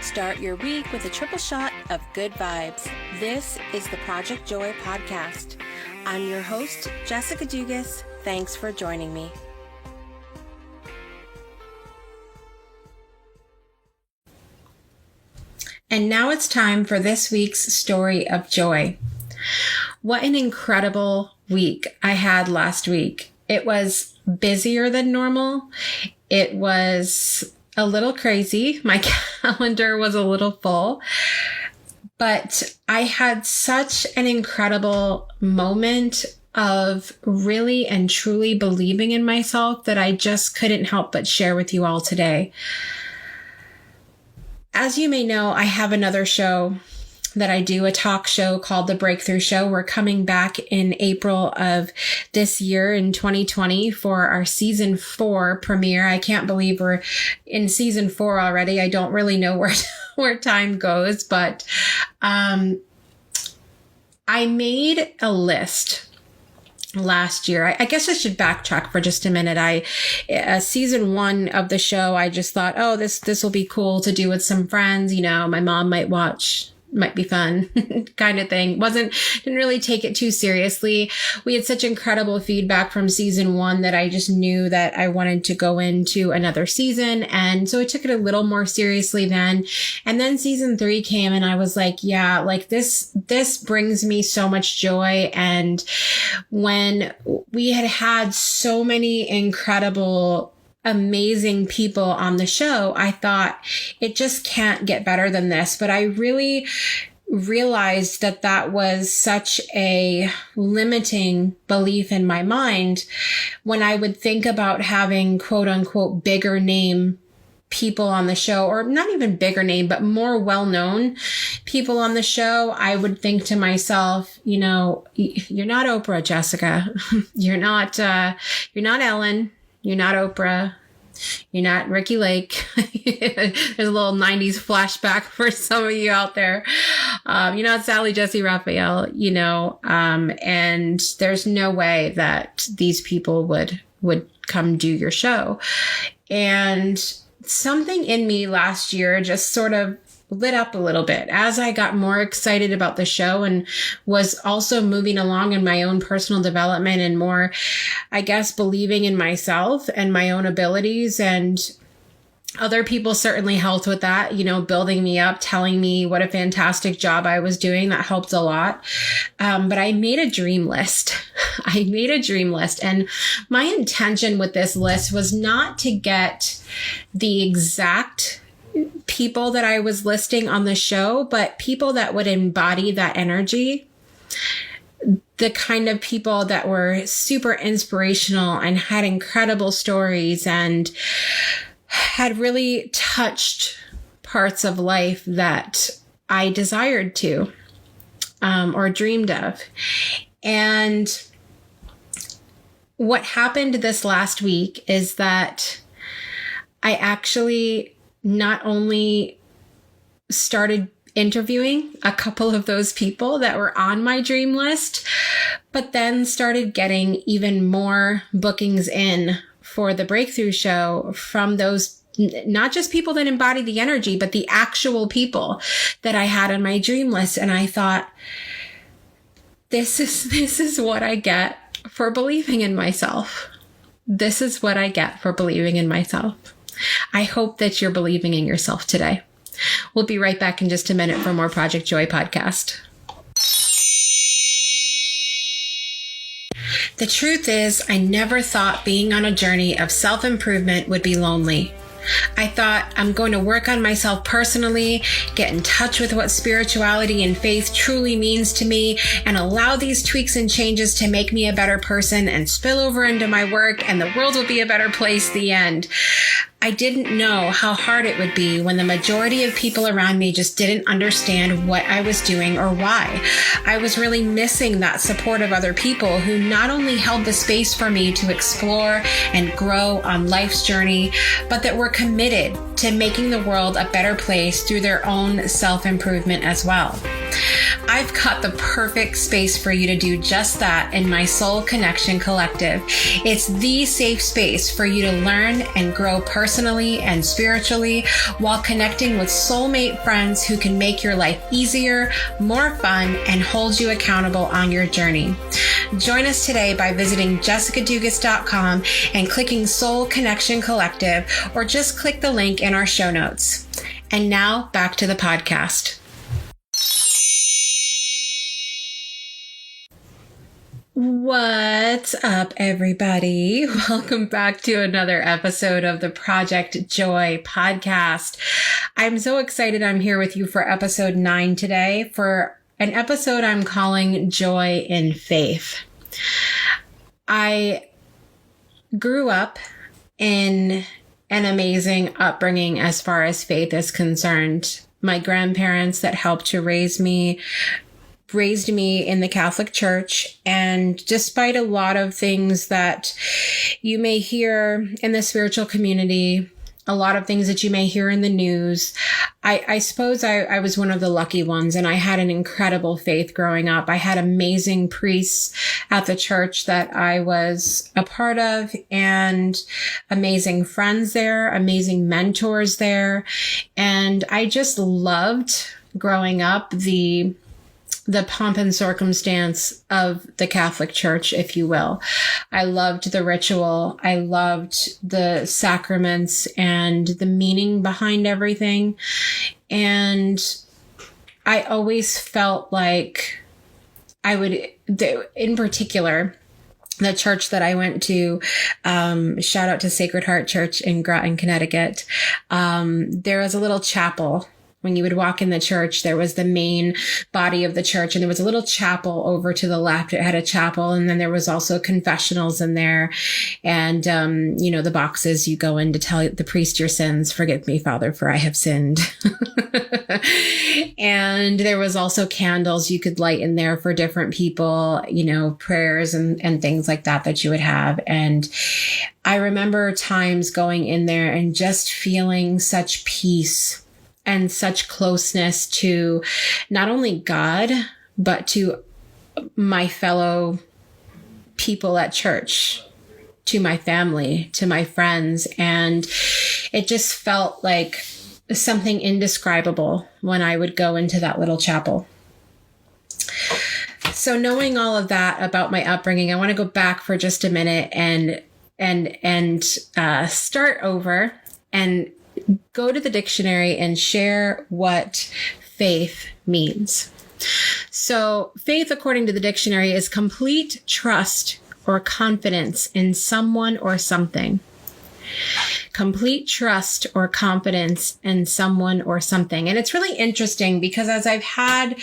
Start your week with a triple shot of good vibes. This is the Project Joy podcast. I'm your host, Jessica Dugas. Thanks for joining me. And now it's time for this week's story of joy. What an incredible week I had last week. It was busier than normal. It was a little crazy. My calendar was a little full, but I had such an incredible moment of really and truly believing in myself that I just couldn't help but share with you all today. As you may know, I have another show that I do, a talk show called The Breakthrough Show. We're coming back in April of this year in 2020 for our season 4 premiere. I can't believe we're in season 4 already. I don't really know where time goes, but I made a list last year. I guess I should backtrack for just a minute. Season 1 of the show, I just thought, oh, this will be cool to do with some friends. You know, my mom might watch, might be fun kind of thing. Didn't really take it too seriously. We had such incredible feedback from season 1 that I just knew that I wanted to go into another season. And so I took it a little more seriously then. And then season 3 came and I was like, yeah, like this brings me so much joy. And when we had so many incredible amazing people on the show, I thought it just can't get better than this. But I really realized that was such a limiting belief in my mind when I would think about having quote unquote bigger name people on the show, or not even bigger name, but more well-known people on the show. I would think to myself, you know, you're not Oprah, Jessica. You're not Ellen. You're not Oprah. You're not Ricky Lake. There's a little 90s flashback for some of you out there. You're not Sally Jesse Raphael, you know, and there's no way that these people would come do your show. And something in me last year just sort of lit up a little bit as I got more excited about the show and was also moving along in my own personal development and more, I guess, believing in myself and my own abilities. And other people certainly helped with that, you know, building me up, telling me what a fantastic job I was doing. That helped a lot. But I made a dream list. And my intention with this list was not to get the exact people that I was listing on the show, but people that would embody that energy, the kind of people that were super inspirational and had incredible stories and had really touched parts of life that I desired to, or dreamed of. And what happened this last week is that I actually not only started interviewing a couple of those people that were on my dream list, but then started getting even more bookings in for the Breakthrough Show from those, not just people that embody the energy, but the actual people that I had on my dream list. And I thought, this is what I get for believing in myself. This is what I get for believing in myself. I hope that you're believing in yourself today. We'll be right back in just a minute for more Project Joy podcast. The truth is, I never thought being on a journey of self-improvement would be lonely. I thought, I'm going to work on myself personally, get in touch with what spirituality and faith truly means to me, and allow these tweaks and changes to make me a better person and spill over into my work, and the world will be a better place, the end. I didn't know how hard it would be when the majority of people around me just didn't understand what I was doing or why. I was really missing that support of other people who not only held the space for me to explore and grow on life's journey, but that were committed to making the world a better place through their own self-improvement as well. I've got the perfect space for you to do just that in my Soul Connection Collective. It's the safe space for you to learn and grow personally and spiritually while connecting with soulmate friends who can make your life easier, more fun, and hold you accountable on your journey. Join us today by visiting jessicadugas.com and clicking Soul Connection Collective, or just click the link in our show notes. And now back to the podcast. What's up, everybody? Welcome back to another episode of the Project Joy podcast. I'm so excited I'm here with you for episode 9 today, for an episode I'm calling Joy in Faith. I grew up in an amazing upbringing as far as faith is concerned. My grandparents that helped to raised me in the Catholic Church. And despite a lot of things that you may hear in the spiritual community, a lot of things that you may hear in the news, I suppose I was one of the lucky ones, and I had an incredible faith growing up. I had amazing priests at the church that I was a part of, and amazing friends there, amazing mentors there. And I just loved growing up the pomp and circumstance of the Catholic Church, if you will. I loved the ritual. I loved the sacraments and the meaning behind everything. And I always felt like I would, in particular, the church that I went to, shout out to Sacred Heart Church in Groton, Connecticut. There was a little chapel. When you would walk in the church, there was the main body of the church, and there was a little chapel over to the left. It had a chapel, and then there was also confessionals in there. And, the boxes you go in to tell the priest your sins. Forgive me, Father, for I have sinned. And there was also candles you could light in there for different people, prayers and things like that you would have. And I remember times going in there and just feeling such peace and such closeness to not only God, but to my fellow people at church, to my family, to my friends. And it just felt like something indescribable when I would go into that little chapel. So knowing all of that about my upbringing, I want to go back for just a minute and start over and go to the dictionary and share what faith means. So faith, according to the dictionary, is complete trust or confidence in someone or something. Complete trust or confidence in someone or something. And it's really interesting because as I had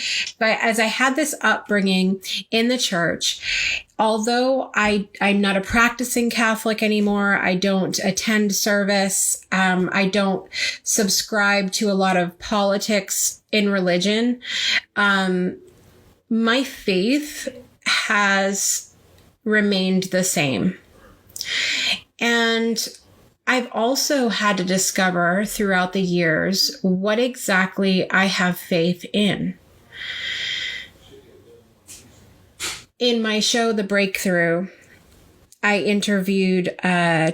this upbringing in the church, although I'm not a practicing Catholic anymore, I don't attend service, I don't subscribe to a lot of politics in religion, my faith has remained the same. And I've also had to discover throughout the years what exactly I have faith in. In my show, The Breakthrough, I interviewed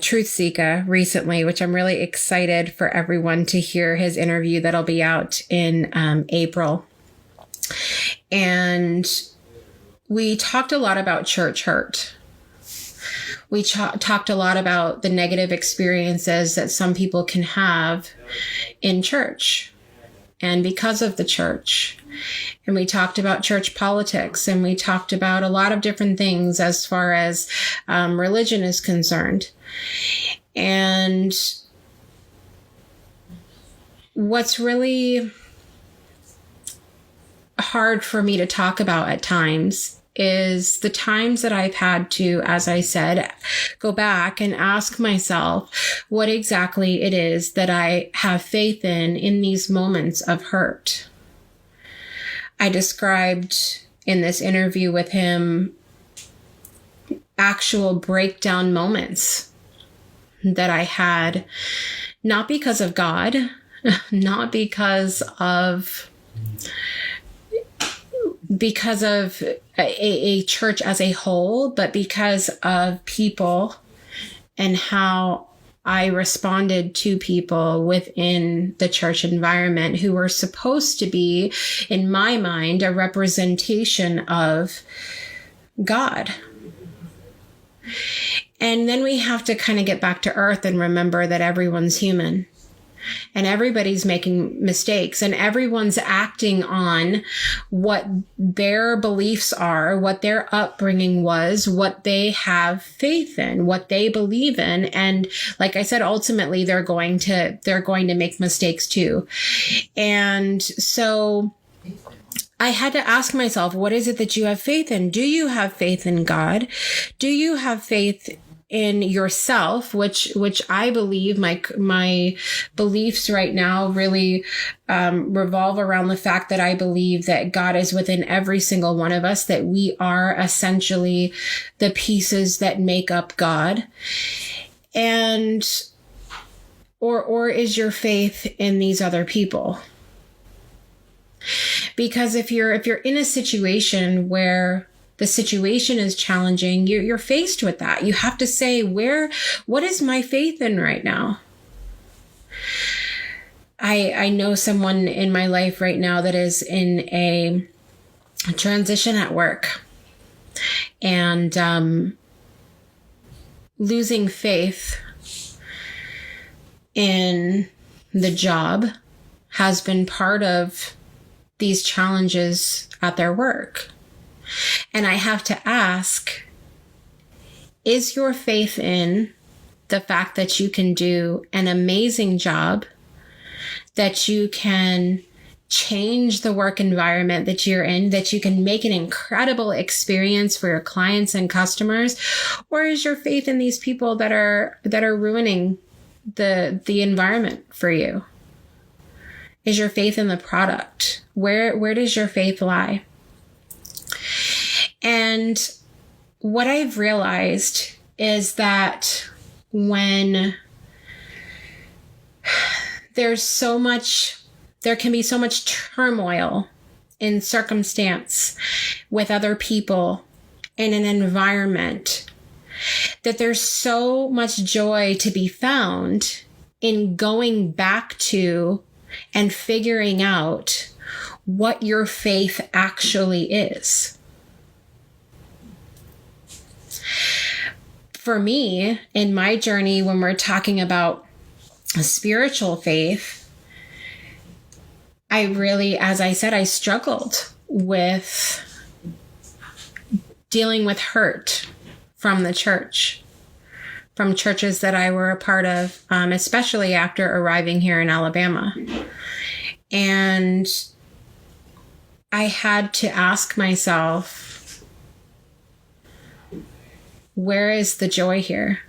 Truth Seeker recently, which I'm really excited for everyone to hear his interview that'll be out in April. And we talked a lot about church hurt. We talked a lot about the negative experiences that some people can have in church and because of the church. And we talked about church politics, and we talked about a lot of different things as far as religion is concerned. And what's really hard for me to talk about at times is the times that I've had to, as I said, go back and ask myself what exactly it is that I have faith in these moments of hurt. I described in this interview with him actual breakdown moments that I had, not because of God, not because of because of a church as a whole, but because of people and how I responded to people within the church environment who were supposed to be, in my mind, a representation of God. And then we have to kind of get back to earth and remember that everyone's human. And everybody's making mistakes, and everyone's acting on what their beliefs are, what their upbringing was, what they have faith in, what they believe in. And like I said, ultimately they're going to make mistakes too. And so I had to ask myself, what is it that you have faith in? Do you have faith in God? Do you have faith in yourself, which I believe my beliefs right now really revolve around the fact that I believe that God is within every single one of us, that we are essentially the pieces that make up God. And or is your faith in these other people? Because if you're in a situation where the situation is challenging, you're faced with that. You have to say, what is my faith in right now? I know someone in my life right now that is in a transition at work, and losing faith in the job has been part of these challenges at their work. And I have to ask, is your faith in the fact that you can do an amazing job, that you can change the work environment that you're in, that you can make an incredible experience for your clients and customers? Or is your faith in these people that are ruining the environment for you? Is your faith in the product? Where does your faith lie? And what I've realized is that when there can be so much turmoil in circumstance with other people in an environment, that there's so much joy to be found in going back to and figuring out what your faith actually is. For me, in my journey, when we're talking about a spiritual faith, I really, as I said, I struggled with dealing with hurt from the church, from churches that I were a part of, especially after arriving here in Alabama. And I had to ask myself, where is the joy here?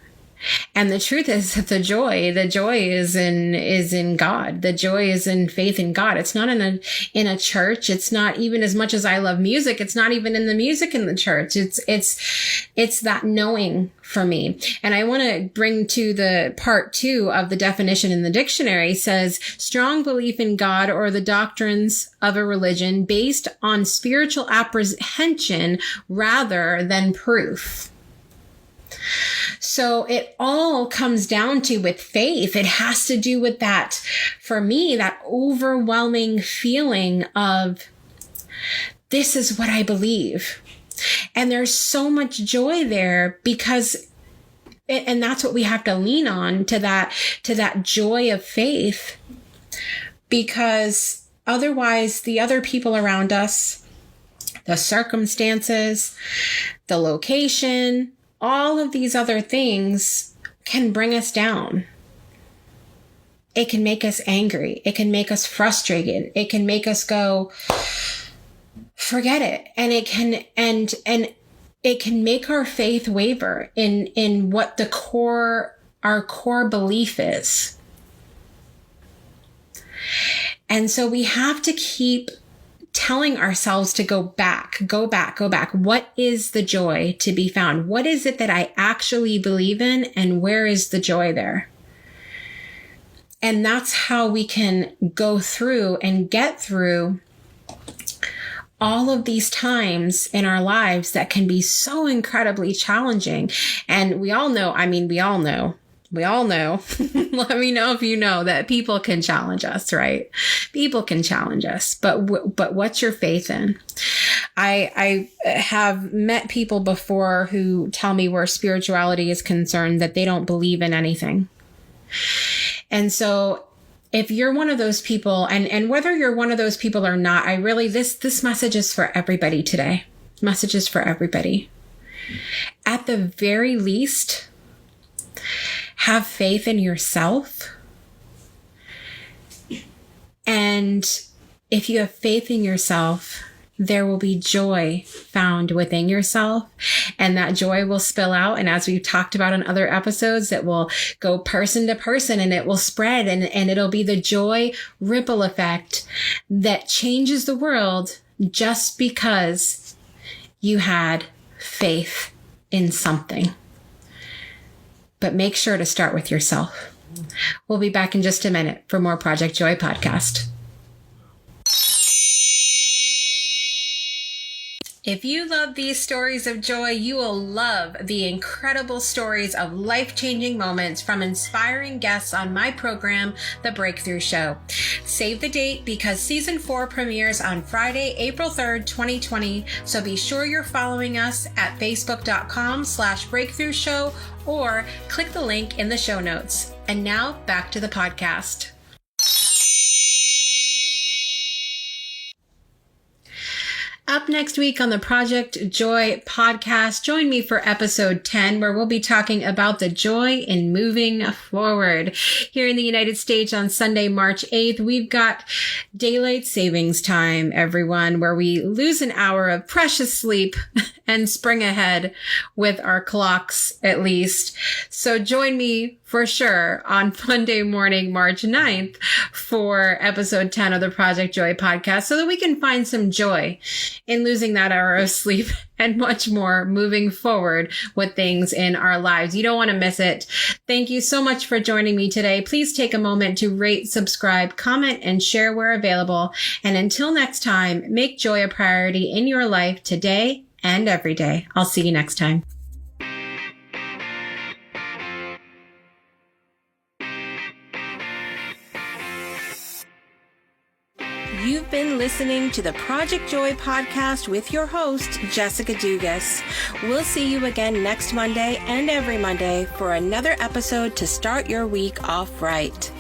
And the truth is that the joy is in God. The joy is in faith in God. It's not in a church. It's not even, as much as I love music, it's not even in the music in the church. It's that knowing for me. And I want to bring to the part 2 of the definition in the dictionary. Says strong belief in God or the doctrines of a religion based on spiritual apprehension rather than proof. So it all comes down to, with faith, it has to do with that, for me, that overwhelming feeling of, this is what I believe. And there's so much joy there because, and that's what we have to lean on, to that joy of faith, because otherwise the other people around us, the circumstances, the location, all of these other things can bring us down. It can make us angry. It can make us frustrated. It can make us go, forget it. And it can, and it can make our faith waver in what our core belief is. And so we have to keep telling ourselves to go back. What is the joy to be found? What is it that I actually believe in? And where is the joy there? And that's how we can go through and get through all of these times in our lives that can be so incredibly challenging. And we all know, let me know if you know that people can challenge us, right? People can challenge us, but what's your faith in? I have met people before who tell me where spirituality is concerned that they don't believe in anything. And so if you're one of those people, and whether you're one of those people or not, this message is for everybody today. Message is for everybody. At the very least, have faith in yourself. And if you have faith in yourself, there will be joy found within yourself, and that joy will spill out. And as we've talked about in other episodes, it will go person to person and it will spread, and it'll be the joy ripple effect that changes the world just because you had faith in something. But make sure to start with yourself. We'll be back in just a minute for more Project Joy podcast. If you love these stories of joy, you will love the incredible stories of life-changing moments from inspiring guests on my program, The Breakthrough Show. Save the date because season 4 premieres on Friday, April 3rd, 2020. So be sure you're following us at facebook.com/breakthrough show or click the link in the show notes. And now back to the podcast. Up next week on the Project Joy podcast, join me for episode 10, where we'll be talking about the joy in moving forward. Here in the United States on Sunday, March 8th, we've got daylight savings time, everyone, where we lose an hour of precious sleep and spring ahead with our clocks, at least. So join me for sure on Monday morning, March 9th for episode 10 of the Project Joy podcast, so that we can find some joy in losing that hour of sleep and much more moving forward with things in our lives. You don't want to miss it. Thank you so much for joining me today. Please take a moment to rate, subscribe, comment, and share where available. And until next time, make joy a priority in your life today and every day. I'll see you next time. You've been listening to the Project Joy podcast with your host, Jessica Dugas. We'll see you again next Monday and every Monday for another episode to start your week off right.